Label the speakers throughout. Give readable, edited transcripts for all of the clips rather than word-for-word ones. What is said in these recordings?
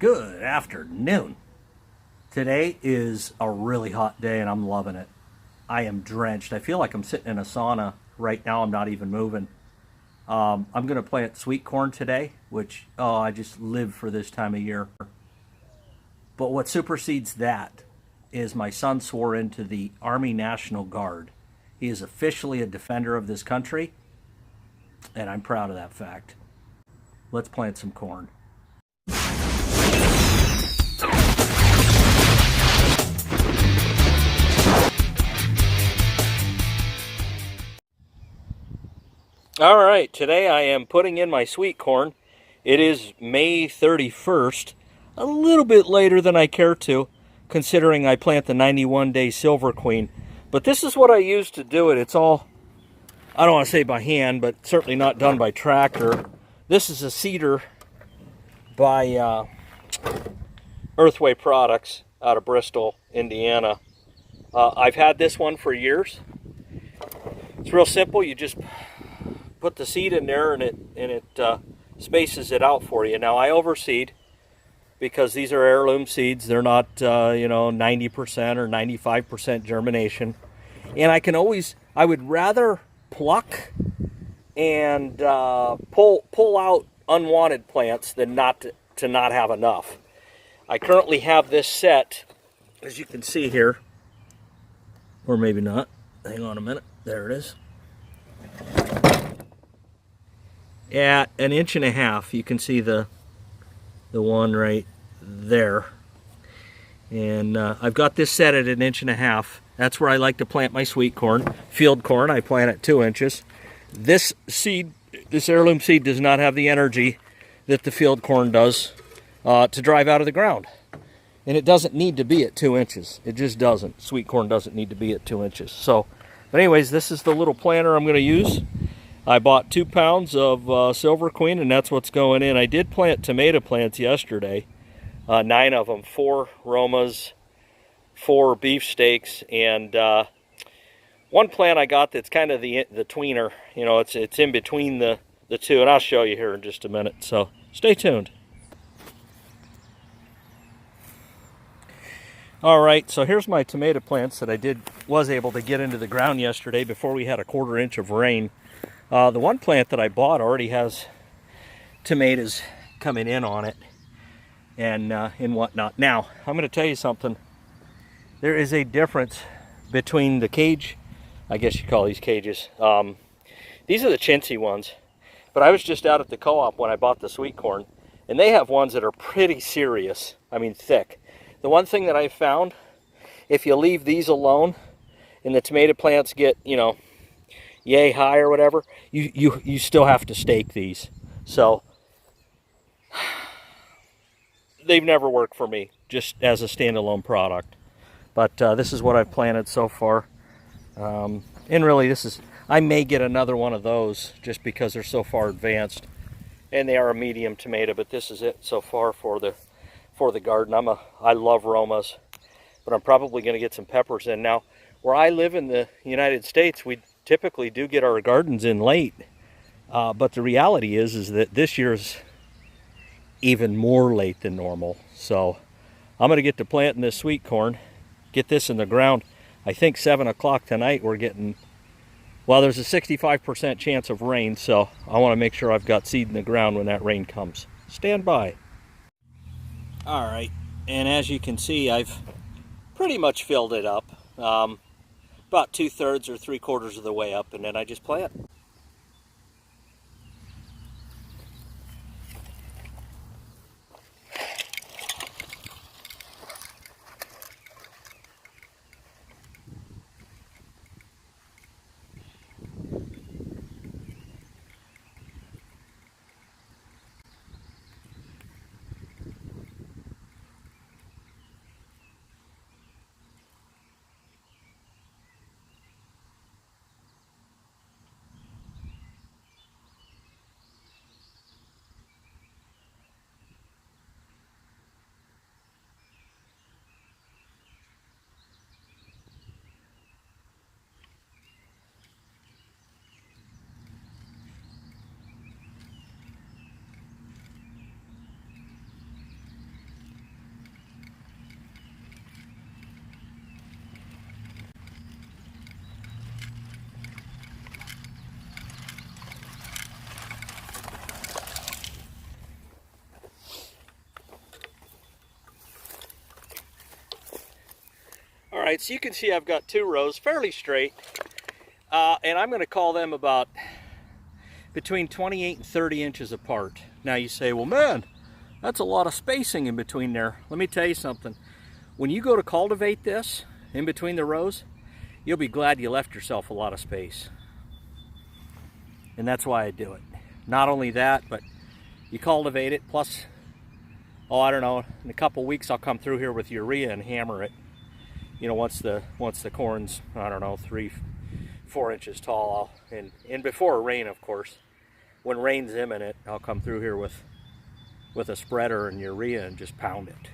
Speaker 1: Good afternoon. Today is a really hot day and I'm loving it. I am drenched. I feel like I'm sitting in a sauna right now. I'm not even moving. I'm going to plant sweet corn today, which, I just live for this time of year. But what supersedes that is my son swore into the Army National Guard. He is officially a defender of this country, and I'm proud of that fact. Let's plant some corn. All right, today I am putting in my sweet corn. It is May 31st, a little bit later than I care to, considering I plant the 91-day Silver Queen. But this is what I use to do it. It's all, I don't want to say by hand, but certainly not done by tractor. This is a seeder by Earthway Products out of Bristol, Indiana. I've had this one for years. It's real simple. You just put the seed in there and it spaces it out for you. Now I overseed because these are heirloom seeds. They're not 90% or 95% germination, and I would rather pluck and pull out unwanted plants than not have enough. I currently have this set, as you can see here, or maybe not. Hang on a minute. There it is. At 1.5 inches, you can see the one right there. And I've got this set at 1.5 inches. That's where I like to plant my sweet corn. Field corn, I plant at 2 inches. This heirloom seed does not have the energy that the field corn does to drive out of the ground. And it doesn't need to be at 2 inches. It just doesn't. Sweet corn doesn't need to be at 2 inches. But anyways, this is the little planter I'm going to use. I bought 2 pounds of Silver Queen, and that's what's going in. I did plant tomato plants yesterday, 9 of them, 4 Romas, 4 beefsteaks, and one plant I got that's kind of the tweener. You know, it's in between the two, and I'll show you here in just a minute. So stay tuned. All right, so here's my tomato plants that I was able to get into the ground yesterday before we had a 1/4 inch of rain. The one plant that I bought already has tomatoes coming in on it and whatnot. Now, I'm going to tell you something. There is a difference between the cage, I guess you call these cages. These are the chintzy ones, but I was just out at the co-op when I bought the sweet corn, and they have ones that are pretty serious. I mean, thick. The one thing that I found, if you leave these alone and the tomato plants get, yay high or whatever, you still have to stake these. So they've never worked for me just as a standalone product. But this is what I've planted so far. And really, I may get another one of those just because they're so far advanced, and they are a medium tomato. But this is it so far for the garden. I love Romas, but I'm probably going to get some peppers in now. Where I live in the United States, we typically do get our gardens in late, but the reality is that this year's even more late than normal. So I'm going to get to planting this sweet corn, get this in the ground. I think 7 o'clock tonight we're getting, well, there's a 65% chance of rain, so I want to make sure I've got seed in the ground when that rain comes. Stand by. All right, and as you can see, I've pretty much filled it up. About 2/3 or 3/4 of the way up, and then I just plant. right, so you can see I've got 2 rows, fairly straight, and I'm going to call them about between 28 and 30 inches apart. Now you say, well, man, that's a lot of spacing in between there. Let me tell you something. When you go to cultivate this in between the rows, you'll be glad you left yourself a lot of space. And that's why I do it. Not only that, but you cultivate it, plus, oh, I don't know, in a couple weeks I'll come through here with urea and hammer it. You know, once the corn's, I don't know, 3-4 inches tall, and before rain, of course. When rain's imminent, I'll come through here with a spreader and urea and just pound it.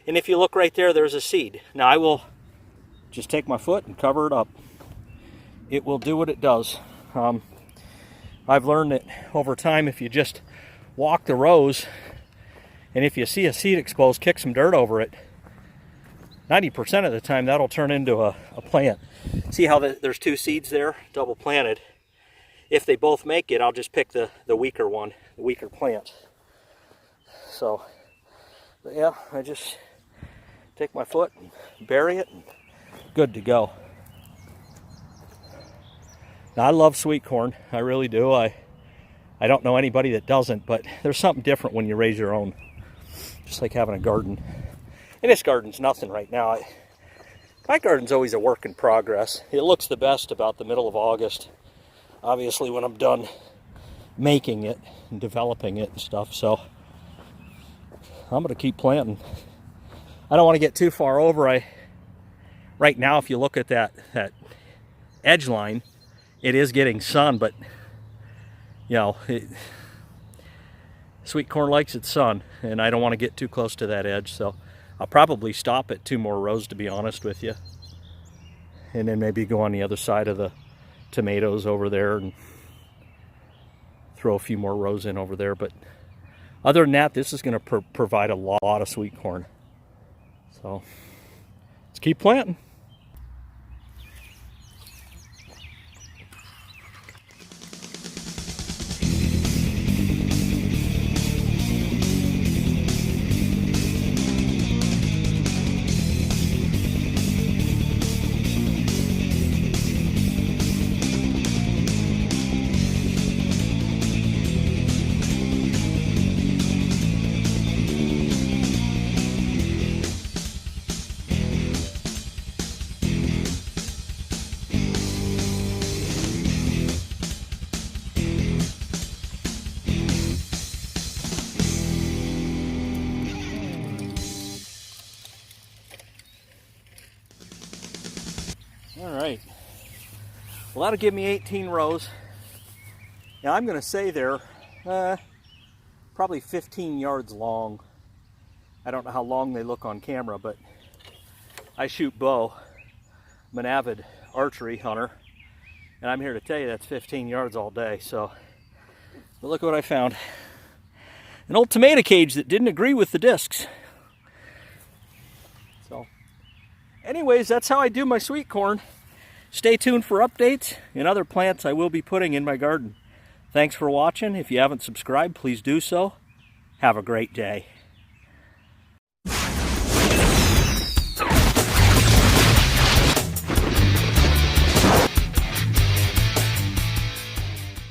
Speaker 1: And if you look right there, there's a seed. Now I will just take my foot and cover it up. It will do what it does. I've learned that over time, if you just walk the rows, and if you see a seed exposed, kick some dirt over it, 90% of the time that'll turn into a plant. See how there's 2 seeds there, double planted? If they both make it, I'll just pick the weaker one, the weaker plant. So, but yeah, I just take my foot and bury it, and good to go. Now, I love sweet corn, I really do. I don't know anybody that doesn't, but there's something different when you raise your own. Just like having a garden. And this garden's nothing right now. My garden's always a work in progress. It looks the best about the middle of August. Obviously when I'm done making it and developing it and stuff. So I'm going to keep planting. I don't want to get too far over. Right now, if you look at that edge line, it is getting sun, but you know, sweet corn likes its sun, and I don't want to get too close to that edge, so I'll probably stop at 2 more rows, to be honest with you, and then maybe go on the other side of the tomatoes over there and throw a few more rows in over there. But other than that, this is going to provide a lot of sweet corn. So let's keep planting. right. Well, that'll give me 18 rows. Now I'm going to say they're probably 15 yards long. I don't know how long they look on camera, but I shoot bow. I'm an avid archery hunter, and I'm here to tell you that's 15 yards all day. So, but look what I found. An old tomato cage that didn't agree with the discs. So, anyways, that's how I do my sweet corn. Stay tuned for updates and other plants I will be putting in my garden. Thanks for watching. If you haven't subscribed, please do so. Have a great day.